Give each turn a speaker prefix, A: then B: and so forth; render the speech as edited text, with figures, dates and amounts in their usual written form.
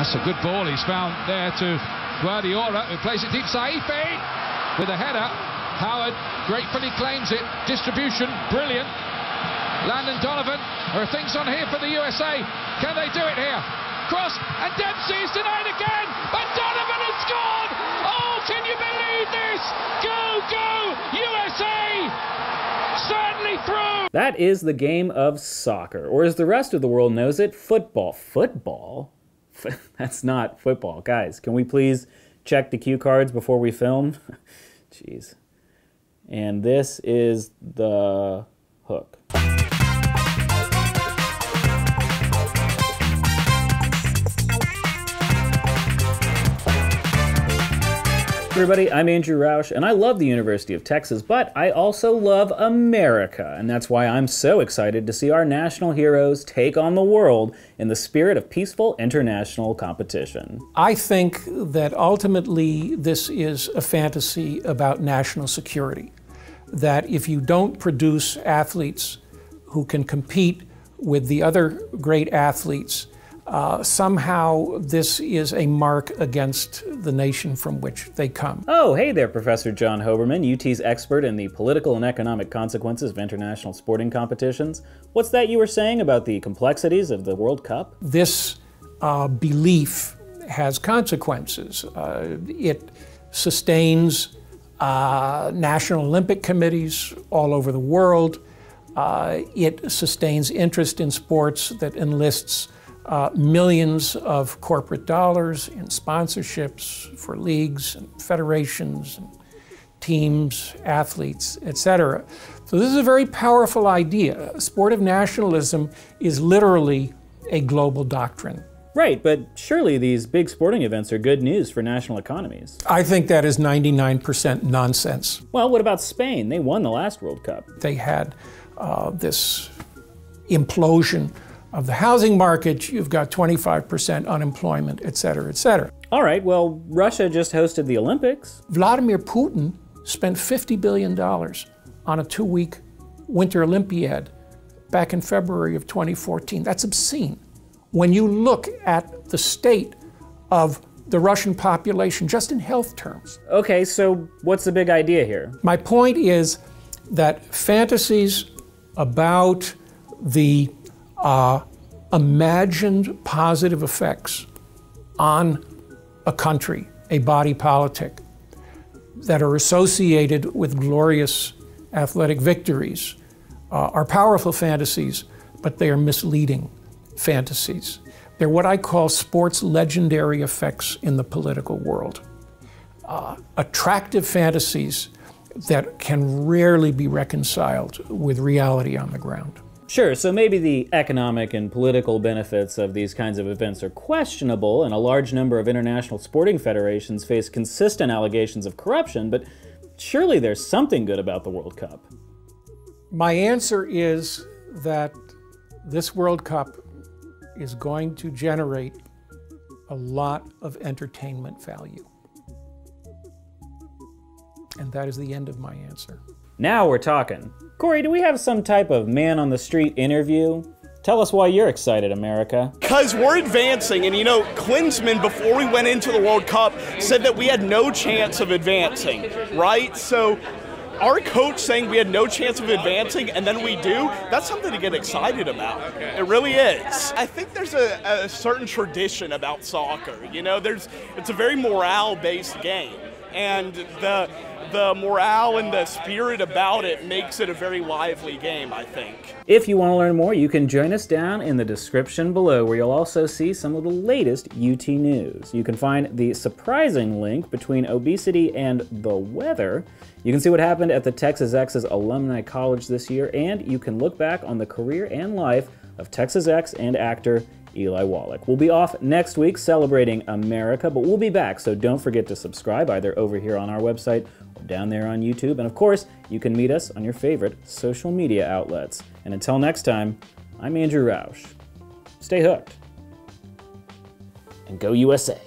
A: That's a good ball he's found there to Guardiola, who plays it deep. Saifi with a header. Howard gratefully claims it. Distribution, brilliant. Landon Donovan, there are things on here for the USA. Can they do it here? Cross, and Dempsey is denied again, but Donovan has scored! Oh, can you believe this? Go, go, USA! Certainly through!
B: That is the game of soccer, or as the rest of the world knows it, football. Football? That's not football. Guys, can we please check the cue cards before we film? Jeez. And this is the hook. Everybody, I'm Andrew Roush, and I love the University of Texas, but I also love America, and that's why I'm so excited to see our national heroes take on the world in the spirit of peaceful international competition.
C: I think that ultimately this is a fantasy about national security, that if you don't produce athletes who can compete with the other great athletes, somehow this is a mark against the nation from which they come.
B: Oh, hey there, Professor John Hoberman, UT's expert in the political and economic consequences of international sporting competitions. What's that you were saying about the complexities of the World Cup?
C: This belief has consequences. It sustains national Olympic committees all over the world. It sustains interest in sports that enlists millions of corporate dollars in sponsorships for leagues and federations and teams, athletes, etc. So this is a very powerful idea. Sport of nationalism is literally a global doctrine.
B: Right, but surely these big sporting events are good news for national economies.
C: I think that is 99% nonsense.
B: Well, what about Spain? They won the last World Cup.
C: They had this implosion of the housing market, you've got 25% unemployment, et cetera, et cetera.
B: All right, well, Russia just hosted the Olympics.
C: Vladimir Putin spent $50 billion on a 2-week Winter Olympiad back in February of 2014. That's obscene. When you look at the state of the Russian population, just in health terms.
B: Okay, so what's the big idea here?
C: My point is that fantasies about the imagined positive effects on a country, a body politic, that are associated with glorious athletic victories are powerful fantasies, but they are misleading fantasies. They're what I call sports legendary effects in the political world. Attractive fantasies that can rarely be reconciled with reality on the ground.
B: Sure, so maybe the economic and political benefits of these kinds of events are questionable, and a large number of international sporting federations face consistent allegations of corruption, but surely there's something good about the World Cup.
C: My answer is that this World Cup is going to generate a lot of entertainment value. And that is the end of my answer.
B: Now we're talking. Corey, do we have some type of man-on-the-street interview? Tell us why you're excited, America.
D: Because we're advancing, and you know, Klinsmann, before we went into the World Cup, said that we had no chance of advancing, right? So our coach saying we had no chance of advancing, and then we do, that's something to get excited about. It really is. I think there's a certain tradition about soccer. You know, it's a very morale-based game, and the morale and the spirit about it makes it a very lively game, I think.
B: If you want to learn more, you can join us down in the description below, where you'll also see some of the latest UT news. You can find the surprising link between obesity and the weather. You can see what happened at the Texas Exes Alumni College this year, and you can look back on the career and life of Texas Ex and actor Eli Wallach. We'll be off next week celebrating America, but we'll be back, so don't forget to subscribe either over here on our website or down there on YouTube. And of course, you can meet us on your favorite social media outlets. And until next time, I'm Andrew Roush. Stay hooked. And go USA.